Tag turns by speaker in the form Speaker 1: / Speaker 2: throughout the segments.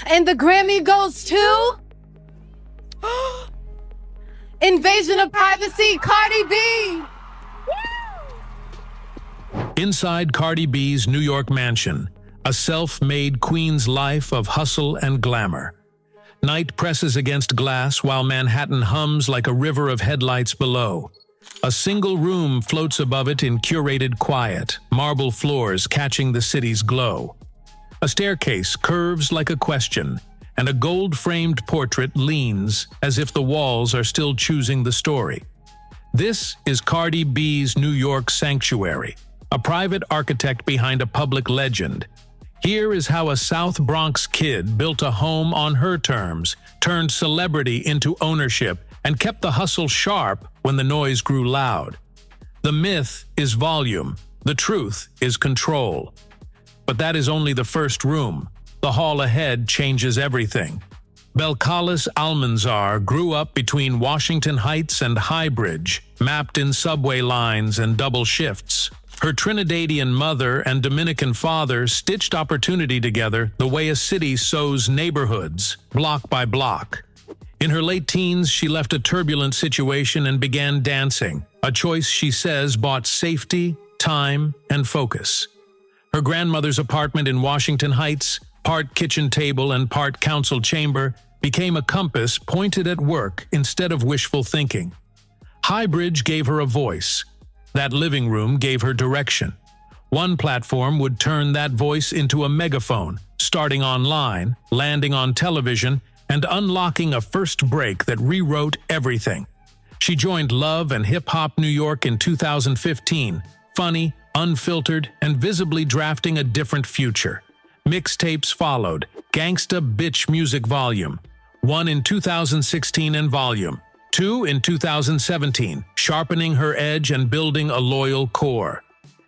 Speaker 1: And the Grammy goes to Invasion of Privacy, Cardi B.
Speaker 2: Inside Cardi B's New York mansion, a self-made queen's life of hustle and glamour. Night presses against glass while Manhattan hums like a river of headlights below. A single room floats above it in curated quiet, marble floors catching the city's glow. A staircase curves like a question, and a gold-framed portrait leans as if the walls are still choosing the story. This is Cardi B's New York sanctuary, a private architect behind a public legend. Here is how a South Bronx kid built a home on her terms, turned celebrity into ownership, and kept the hustle sharp when the noise grew loud. The myth is volume, the truth is control. But that is only the first room. The hall ahead changes everything. Belcalis Almánzar grew up between Washington Heights and High Bridge, mapped in subway lines and double shifts. Her Trinidadian mother and Dominican father stitched opportunity together the way a city sews neighborhoods, block by block. In her late teens, she left a turbulent situation and began dancing, a choice she says bought safety, time, and focus. Her grandmother's apartment in Washington Heights, part kitchen table and part council chamber, became a compass pointed at work instead of wishful thinking. High Bridge gave her a voice. That living room gave her direction. One platform would turn that voice into a megaphone, starting online, landing on television, and unlocking a first break that rewrote everything. She joined Love and Hip Hop New York in 2015, funny, unfiltered, and visibly drafting a different future. Mixtapes followed, Gangsta Bitch Music Volume 1 in 2016 and Volume 2 in 2017, sharpening her edge and building a loyal core.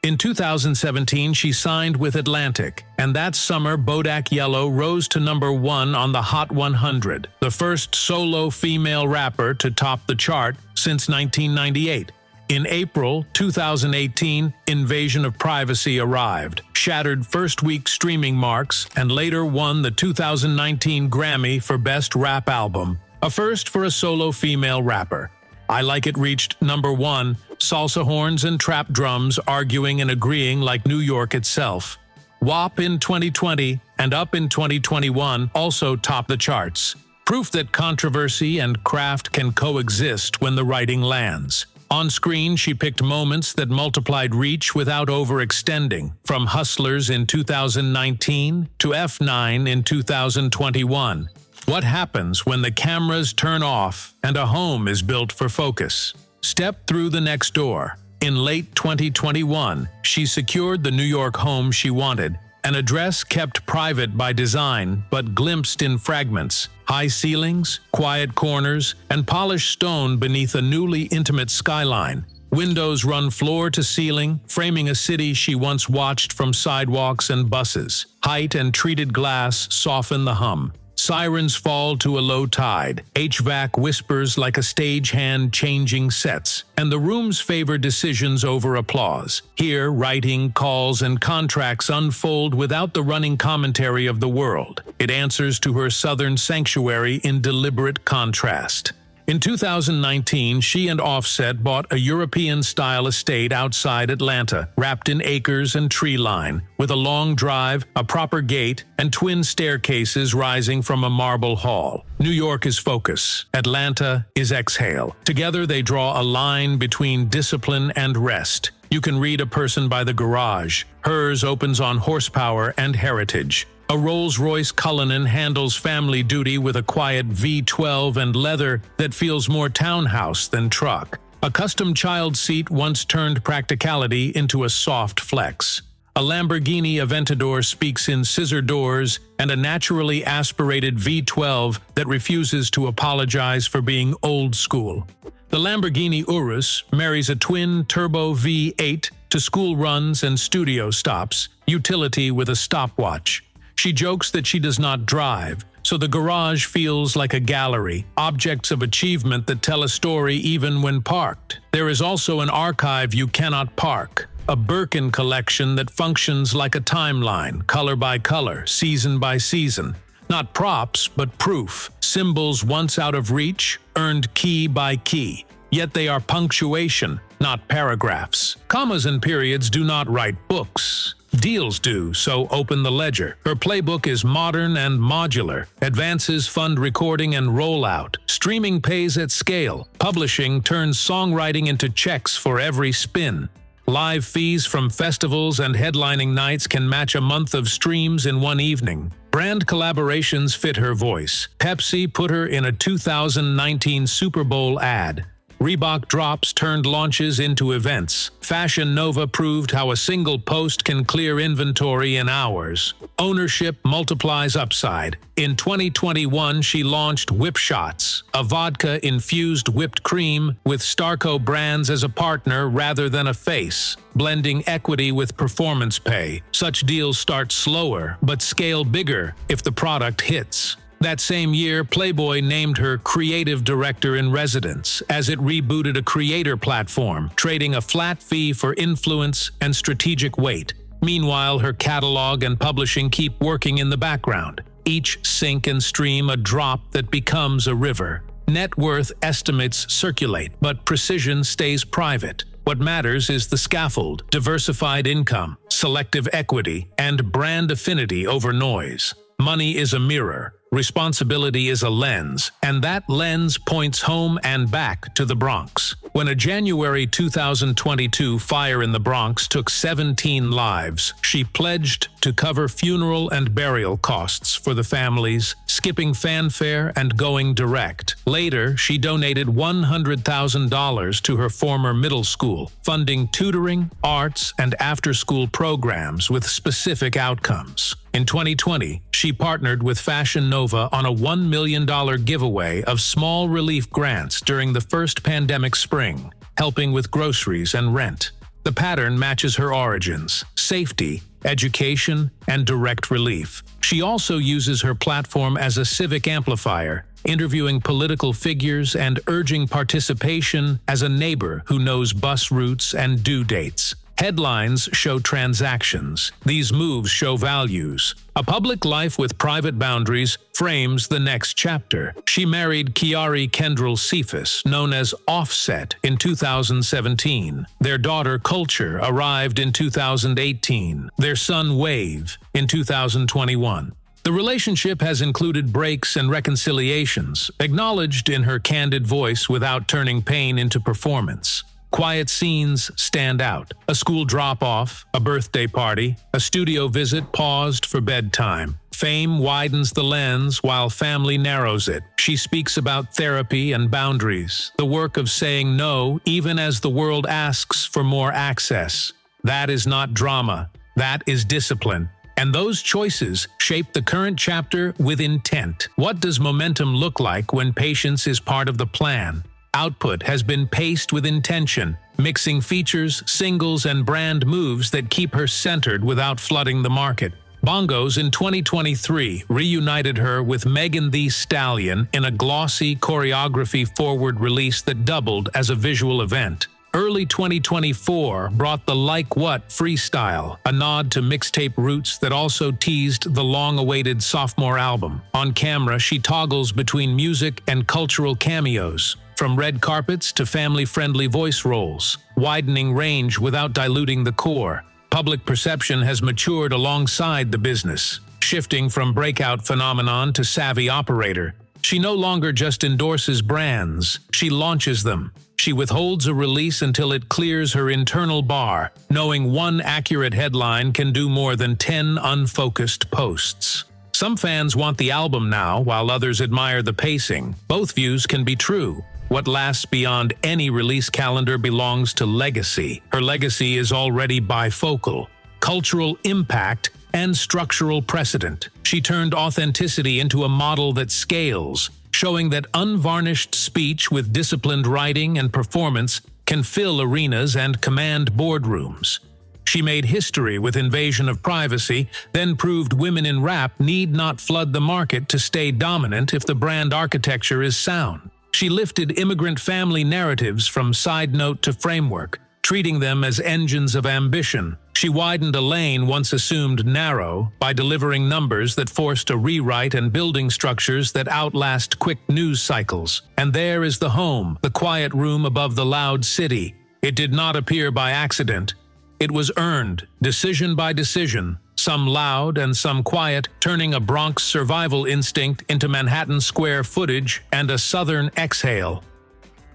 Speaker 2: In 2017, she signed with Atlantic, and that summer Bodak Yellow rose to #1 on the Hot 100, the first solo female rapper to top the chart since 1998. In April 2018, Invasion of Privacy arrived, shattered first-week streaming marks, and later won the 2019 Grammy for Best Rap Album, a first for a solo female rapper. I Like It reached #1, salsa horns and trap drums arguing and agreeing like New York itself. WAP in 2020 and Up in 2021 also topped the charts, proof that controversy and craft can coexist when the writing lands. On screen, she picked moments that multiplied reach without overextending, from Hustlers in 2019 to F9 in 2021. What happens when the cameras turn off and a home is built for focus? Step through the next door. In late 2021, she secured the New York home she wanted, an address kept private by design but glimpsed in fragments. High ceilings, quiet corners, and polished stone beneath a newly intimate skyline. Windows run floor to ceiling, framing a city she once watched from sidewalks and buses. Height and treated glass soften the hum. Sirens fall to a low tide, HVAC whispers like a stagehand changing sets, and the rooms favor decisions over applause. Here, writing, calls, and contracts unfold without the running commentary of the world. It answers to her southern sanctuary in deliberate contrast. In 2019, she and Offset bought a European-style estate outside Atlanta, wrapped in acres and tree line, with a long drive, a proper gate, and twin staircases rising from a marble hall. New York is focus. Atlanta is exhale. Together they draw a line between discipline and rest. You can read a person by the garage. Hers opens on horsepower and heritage. A Rolls-Royce Cullinan handles family duty with a quiet V12 and leather that feels more townhouse than truck. A custom child seat once turned practicality into a soft flex. A Lamborghini Aventador speaks in scissor doors, and a naturally aspirated V12 that refuses to apologize for being old school. The Lamborghini Urus marries a twin turbo V8 to school runs and studio stops, utility with a stopwatch. She jokes that she does not drive, so the garage feels like a gallery, objects of achievement that tell a story even when parked. There is also an archive you cannot park, a Birkin collection that functions like a timeline, color by color, season by season. Not props, but proof. Symbols once out of reach, earned key by key. Yet they are punctuation, not paragraphs. Commas and periods do not write books. Deals do, so open the ledger. Her playbook is modern and modular. Advances fund recording and rollout. Streaming pays at scale. Publishing turns songwriting into checks for every spin. Live fees from festivals and headlining nights can match a month of streams in one evening. Brand collaborations fit her voice. Pepsi put her in a 2019 Super Bowl ad. Reebok drops turned launches into events. Fashion Nova proved how a single post can clear inventory in hours. Ownership multiplies upside. In 2021, she launched Whipshots, a vodka-infused whipped cream with Starco Brands as a partner rather than a face, blending equity with performance pay. Such deals start slower, but scale bigger if the product hits. That same year, Playboy named her creative director in residence as it rebooted a creator platform, trading a flat fee for influence and strategic weight. Meanwhile, her catalog and publishing keep working in the background. Each sink and stream a drop that becomes a river. Net worth estimates circulate, but precision stays private. What matters is the scaffold, diversified income, selective equity, and brand affinity over noise. Money is a mirror. Responsibility is a lens, and that lens points home and back to the Bronx. When a January 2022 fire in the Bronx took 17 lives, she pledged to cover funeral and burial costs for the families, skipping fanfare and going direct. Later, she donated $100,000 to her former middle school, funding tutoring, arts, and after-school programs with specific outcomes. In 2020, she partnered with Fashion Nova on a $1 million giveaway of small relief grants during the first pandemic spring, helping with groceries and rent. The pattern matches her origins: safety, education, and direct relief. She also uses her platform as a civic amplifier, interviewing political figures and urging participation as a neighbor who knows bus routes and due dates. Headlines show transactions. These moves show values. A public life with private boundaries frames the next chapter. She married Kiari Kendrell Cephas, known as Offset, in 2017. Their daughter Culture arrived in 2018. Their son Wave in 2021. The relationship has included breaks and reconciliations, acknowledged in her candid voice without turning pain into performance. Quiet scenes stand out. A school drop-off, a birthday party, a studio visit paused for bedtime. Fame widens the lens while family narrows it. She speaks about therapy and boundaries, the work of saying no even as the world asks for more access. That is not drama. That is discipline. And those choices shape the current chapter with intent. What does momentum look like when patience is part of the plan? Output has been paced with intention, mixing features, singles, and brand moves that keep her centered without flooding the market. Bongos in 2023 reunited her with Megan Thee Stallion in a glossy choreography-forward release that doubled as a visual event. Early 2024 brought the Like What freestyle, a nod to mixtape roots that also teased the long-awaited sophomore album. On camera, she toggles between music and cultural cameos, from red carpets to family-friendly voice roles, widening range without diluting the core. Public perception has matured alongside the business, shifting from breakout phenomenon to savvy operator. She no longer just endorses brands, she launches them. She withholds a release until it clears her internal bar, knowing one accurate headline can do more than 10 unfocused posts. Some fans want the album now, while others admire the pacing. Both views can be true. What lasts beyond any release calendar belongs to legacy. Her legacy is already bifocal: cultural impact and structural precedent. She turned authenticity into a model that scales, showing that unvarnished speech with disciplined writing and performance can fill arenas and command boardrooms. She made history with Invasion of Privacy, then proved women in rap need not flood the market to stay dominant if the brand architecture is sound. She lifted immigrant family narratives from side note to framework, treating them as engines of ambition. She widened a lane once assumed narrow by delivering numbers that forced a rewrite and building structures that outlast quick news cycles. And there is the home, the quiet room above the loud city. It did not appear by accident. It was earned, decision by decision, some loud and some quiet, turning a Bronx survival instinct into Manhattan Square footage and a Southern exhale.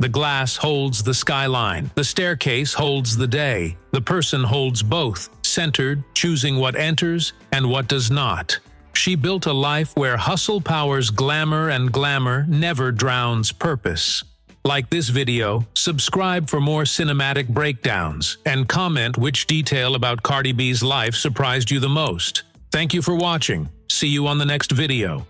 Speaker 2: The glass holds the skyline. The staircase holds the day. The person holds both, centered, choosing what enters and what does not. She built a life where hustle powers glamour and glamour never drowns purpose. Like this video, subscribe for more cinematic breakdowns, and comment which detail about Cardi B's life surprised you the most. Thank you for watching. See you on the next video.